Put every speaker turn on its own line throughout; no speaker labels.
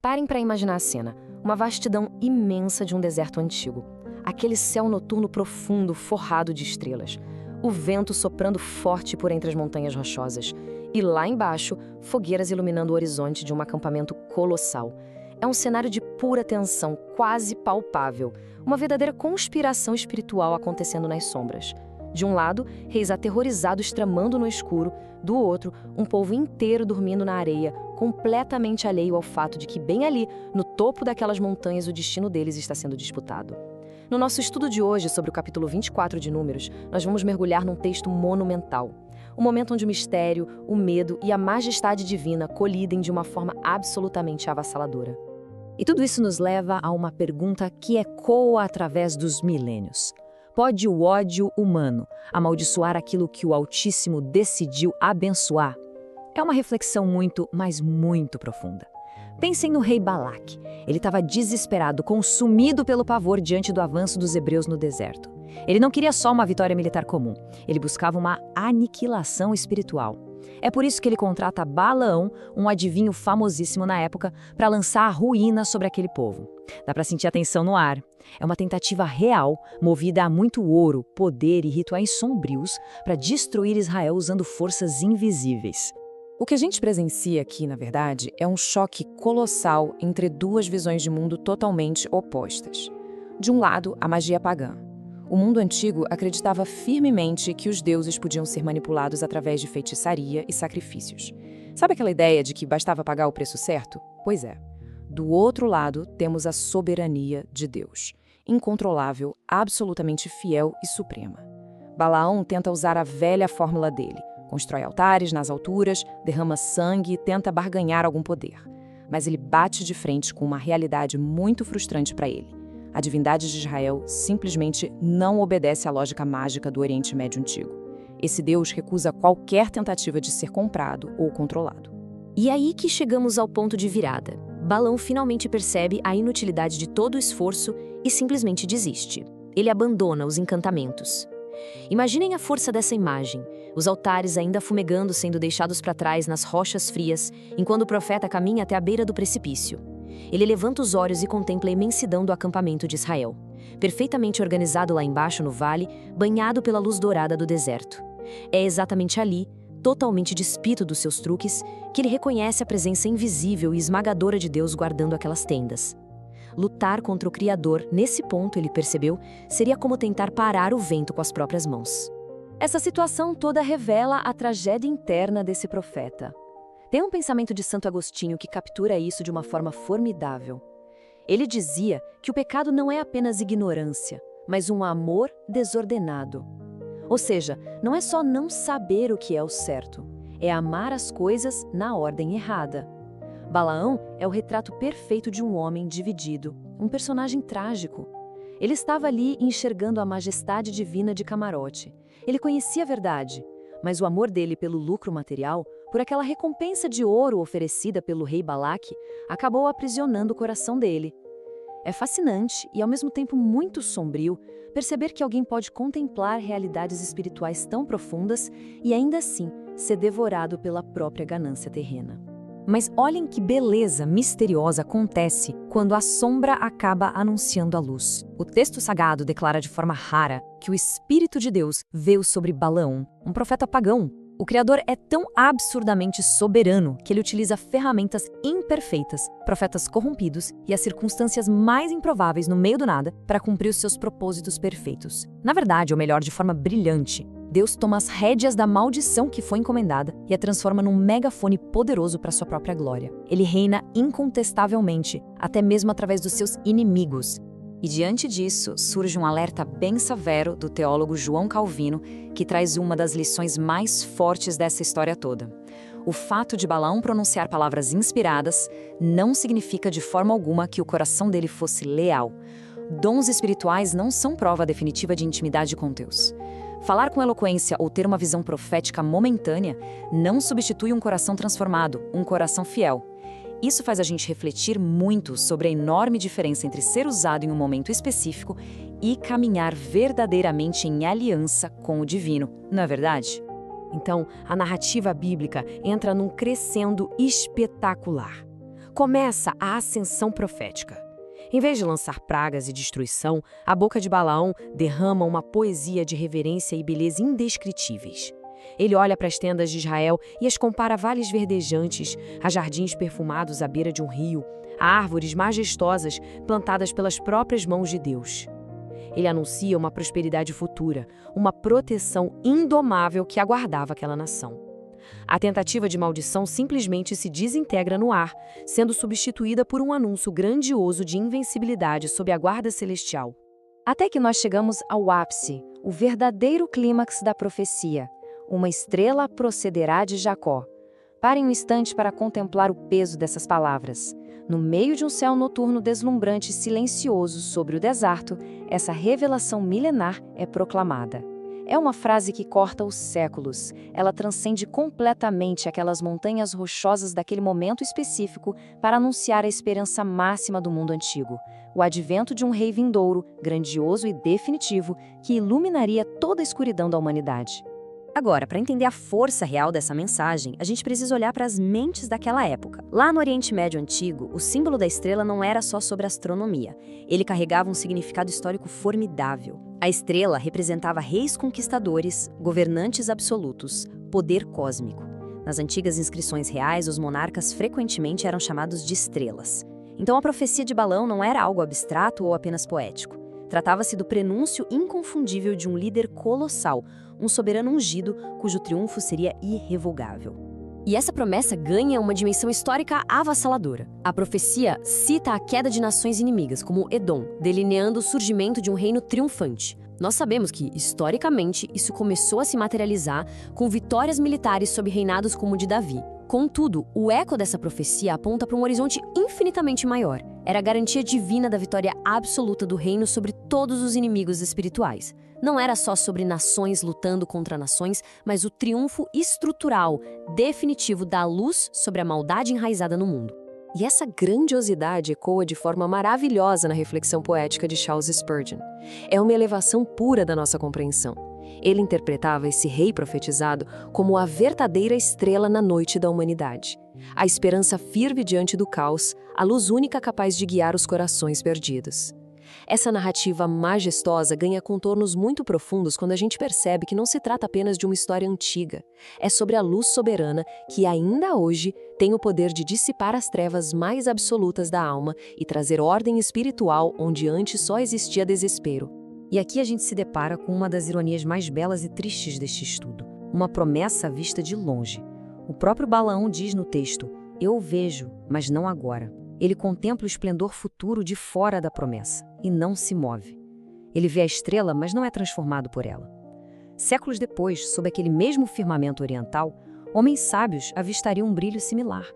Parem para imaginar a cena. Uma vastidão imensa de um deserto antigo. Aquele céu noturno profundo, forrado de estrelas. O vento soprando forte por entre as montanhas rochosas. E lá embaixo, fogueiras iluminando o horizonte de um acampamento colossal. É um cenário de pura tensão, quase palpável. Uma verdadeira conspiração espiritual acontecendo nas sombras. De um lado, reis aterrorizados tramando no escuro. Do outro, um povo inteiro dormindo na areia, completamente alheio ao fato de que bem ali, no topo daquelas montanhas, o destino deles está sendo disputado. No nosso estudo de hoje, sobre o capítulo 24 de Números, nós vamos mergulhar num texto monumental. Um momento onde o mistério, o medo e a majestade divina colidem de uma forma absolutamente avassaladora.
E tudo isso nos leva a uma pergunta que ecoa através dos milênios. Pode o ódio humano amaldiçoar aquilo que o Altíssimo decidiu abençoar? É uma reflexão muito, mas muito profunda. Pensem no rei Balaque. Ele estava desesperado, consumido pelo pavor diante do avanço dos hebreus no deserto. Ele não queria só uma vitória militar comum, ele buscava uma aniquilação espiritual. É por isso que ele contrata Balaão, um adivinho famosíssimo na época, para lançar a ruína sobre aquele povo. Dá para sentir a tensão no ar. É uma tentativa real, movida a muito ouro, poder e rituais sombrios, para destruir Israel usando forças invisíveis.
O que a gente presencia aqui, na verdade, é um choque colossal entre duas visões de mundo totalmente opostas. De um lado, a magia pagã. O mundo antigo acreditava firmemente que os deuses podiam ser manipulados através de feitiçaria e sacrifícios. Sabe aquela ideia de que bastava pagar o preço certo? Pois é. Do outro lado, temos a soberania de Deus, incontrolável, absolutamente fiel e suprema. Balaão tenta usar a velha fórmula dele. Constrói altares nas alturas, derrama sangue e tenta barganhar algum poder. Mas ele bate de frente com uma realidade muito frustrante para ele. A divindade de Israel simplesmente não obedece à lógica mágica do Oriente Médio Antigo. Esse Deus recusa qualquer tentativa de ser comprado ou controlado.
E aí que chegamos ao ponto de virada. Balaão finalmente percebe a inutilidade de todo o esforço e simplesmente desiste. Ele abandona os encantamentos. Imaginem a força dessa imagem, os altares ainda fumegando sendo deixados para trás nas rochas frias, enquanto o profeta caminha até a beira do precipício. Ele levanta os olhos e contempla a imensidão do acampamento de Israel, perfeitamente organizado lá embaixo no vale, banhado pela luz dourada do deserto. É exatamente ali, totalmente despido dos seus truques, que ele reconhece a presença invisível e esmagadora de Deus guardando aquelas tendas. Lutar contra o Criador, nesse ponto, ele percebeu, seria como tentar parar o vento com as próprias mãos.
Essa situação toda revela a tragédia interna desse profeta. Tem um pensamento de Santo Agostinho que captura isso de uma forma formidável. Ele dizia que o pecado não é apenas ignorância, mas um amor desordenado. Ou seja, não é só não saber o que é o certo, é amar as coisas na ordem errada. Balaão é o retrato perfeito de um homem dividido, um personagem trágico. Ele estava ali enxergando a majestade divina de camarote. Ele conhecia a verdade, mas o amor dele pelo lucro material, por aquela recompensa de ouro oferecida pelo rei Balaque, acabou aprisionando o coração dele. É fascinante e ao mesmo tempo muito sombrio perceber que alguém pode contemplar realidades espirituais tão profundas e ainda assim ser devorado pela própria ganância terrena.
Mas olhem que beleza misteriosa acontece quando a sombra acaba anunciando a luz. O texto sagrado declara de forma rara que o Espírito de Deus veio sobre Balaão, um profeta pagão. O Criador é tão absurdamente soberano que ele utiliza ferramentas imperfeitas, profetas corrompidos e as circunstâncias mais improváveis no meio do nada para cumprir os seus propósitos perfeitos. Na verdade, ou melhor, de forma brilhante, Deus toma as rédeas da maldição que foi encomendada e a transforma num megafone poderoso para sua própria glória. Ele reina incontestavelmente, até mesmo através dos seus inimigos. E diante disso, surge um alerta bem severo do teólogo João Calvino, que traz uma das lições mais fortes dessa história toda. O fato de Balaão pronunciar palavras inspiradas não significa de forma alguma que o coração dele fosse leal. Dons espirituais não são prova definitiva de intimidade com Deus. Falar com eloquência ou ter uma visão profética momentânea não substitui um coração transformado, um coração fiel. Isso faz a gente refletir muito sobre a enorme diferença entre ser usado em um momento específico e caminhar verdadeiramente em aliança com o divino, não é verdade?
Então, a narrativa bíblica entra num crescendo espetacular.
começa a ascensão profética. Em vez de lançar pragas e destruição, a boca de Balaão derrama uma poesia de reverência e beleza indescritíveis. Ele olha para as tendas de Israel e as compara a vales verdejantes, a jardins perfumados à beira de um rio, a árvores majestosas plantadas pelas próprias mãos de Deus. Ele anuncia uma prosperidade futura, uma proteção indomável que aguardava aquela nação. A tentativa de maldição simplesmente se desintegra no ar, sendo substituída por um anúncio grandioso de invencibilidade sob a guarda celestial.
Até que nós chegamos ao ápice, o verdadeiro clímax da profecia. Uma estrela procederá de Jacó. Parem um instante para contemplar o peso dessas palavras. No meio de um céu noturno deslumbrante e silencioso sobre o deserto, essa revelação milenar é proclamada. É uma frase que corta os séculos. Ela transcende completamente aquelas montanhas rochosas daquele momento específico para anunciar a esperança máxima do mundo antigo. O advento de um rei vindouro, grandioso e definitivo, que iluminaria toda a escuridão da humanidade.
Agora, para entender a força real dessa mensagem, a gente precisa olhar para as mentes daquela época. Lá no Oriente Médio Antigo, o símbolo da estrela não era só sobre astronomia. Ele carregava um significado histórico formidável. A estrela representava reis conquistadores, governantes absolutos, poder cósmico. Nas antigas inscrições reais, os monarcas frequentemente eram chamados de estrelas. Então a profecia de Balaão não era algo abstrato ou apenas poético. Tratava-se do prenúncio inconfundível de um líder colossal, um soberano ungido cujo triunfo seria irrevogável. E essa promessa ganha uma dimensão histórica avassaladora. A profecia cita a queda de nações inimigas, como Edom, delineando o surgimento de um reino triunfante. Nós sabemos que, historicamente, isso começou a se materializar com vitórias militares sob reinados como o de Davi. Contudo, o eco dessa profecia aponta para um horizonte infinitamente maior. Era a garantia divina da vitória absoluta do reino sobre todos os inimigos espirituais. Não era só sobre nações lutando contra nações, mas o triunfo estrutural, definitivo da luz sobre a maldade enraizada no mundo.
E essa grandiosidade ecoa de forma maravilhosa na reflexão poética de Charles Spurgeon. É uma elevação pura da nossa compreensão. Ele interpretava esse rei profetizado como a verdadeira estrela na noite da humanidade. A esperança firme diante do caos, a luz única capaz de guiar os corações perdidos. Essa narrativa majestosa ganha contornos muito profundos quando a gente percebe que não se trata apenas de uma história antiga. É sobre a luz soberana que ainda hoje tem o poder de dissipar as trevas mais absolutas da alma e trazer ordem espiritual onde antes só existia desespero.
E aqui a gente se depara com uma das ironias mais belas e tristes deste estudo. Uma promessa vista de longe. O próprio Balaão diz no texto, "Eu o vejo, mas não agora." Ele contempla o esplendor futuro de fora da promessa, e não se move. Ele vê a estrela, mas não é transformado por ela. Séculos depois, sob aquele mesmo firmamento oriental, homens sábios avistariam um brilho similar.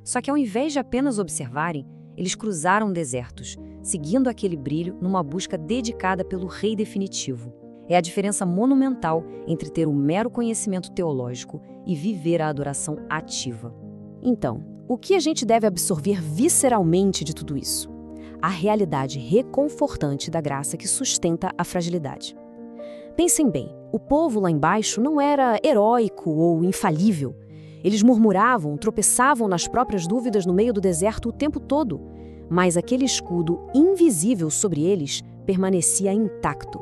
Só que ao invés de apenas observarem, eles cruzaram desertos, seguindo aquele brilho numa busca dedicada pelo rei definitivo. É a diferença monumental entre ter um mero conhecimento teológico e viver a adoração ativa. Então, o que a gente deve absorver visceralmente de tudo isso? A realidade reconfortante da graça que sustenta a fragilidade. Pensem bem, o povo lá embaixo não era heróico ou infalível. Eles murmuravam, tropeçavam nas próprias dúvidas no meio do deserto o tempo todo, mas aquele escudo invisível sobre eles permanecia intacto.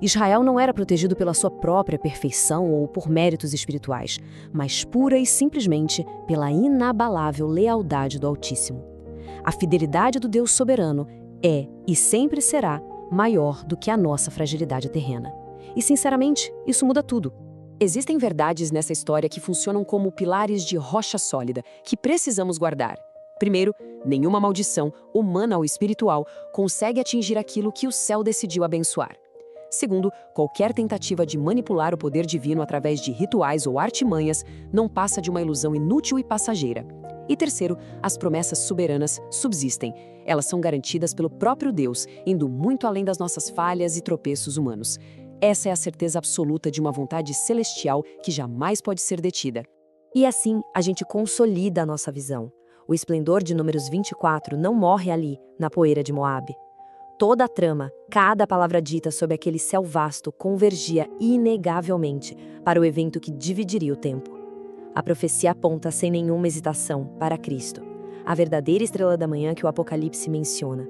Israel não era protegido pela sua própria perfeição ou por méritos espirituais, mas pura e simplesmente pela inabalável lealdade do Altíssimo. A fidelidade do Deus soberano é e sempre será maior do que a nossa fragilidade terrena. E, sinceramente, isso muda tudo. Existem verdades nessa história que funcionam como pilares de rocha sólida que precisamos guardar. Primeiro, nenhuma maldição, humana ou espiritual, consegue atingir aquilo que o céu decidiu abençoar. Segundo, qualquer tentativa de manipular o poder divino através de rituais ou artimanhas não passa de uma ilusão inútil e passageira. E terceiro, as promessas soberanas subsistem. Elas são garantidas pelo próprio Deus, indo muito além das nossas falhas e tropeços humanos. Essa é a certeza absoluta de uma vontade celestial que jamais pode ser detida. E assim, a gente consolida a nossa visão. O esplendor de Números 24 não morre ali, na poeira de Moabe. Toda a trama, cada palavra dita sob aquele céu vasto convergia inegavelmente para o evento que dividiria o tempo. A profecia aponta sem nenhuma hesitação para Cristo.
a verdadeira estrela da manhã que o Apocalipse menciona.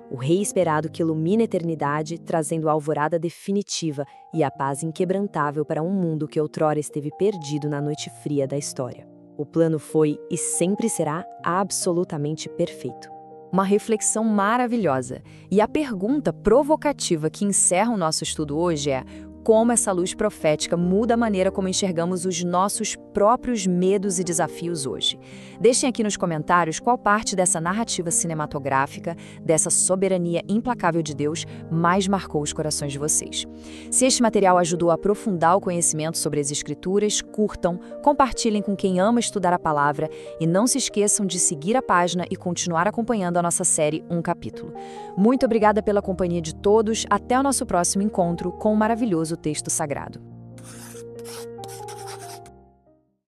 O rei esperado que ilumina a eternidade, trazendo a alvorada definitiva e a paz inquebrantável para um mundo que outrora esteve perdido na noite fria da história. O plano foi e sempre será absolutamente perfeito.
Uma reflexão maravilhosa. E a pergunta provocativa que encerra o nosso estudo hoje é: como essa luz profética muda a maneira como enxergamos os nossos próprios medos e desafios hoje? Deixem aqui nos comentários qual parte dessa narrativa cinematográfica, dessa soberania implacável de Deus, mais marcou os corações de vocês. Se este material ajudou a aprofundar o conhecimento sobre as Escrituras, curtam, compartilhem com quem ama estudar a palavra e não se esqueçam de seguir a página e continuar acompanhando a nossa série Um Capítulo. Muito obrigada pela companhia de todos. Até o nosso próximo encontro com um maravilhoso texto sagrado.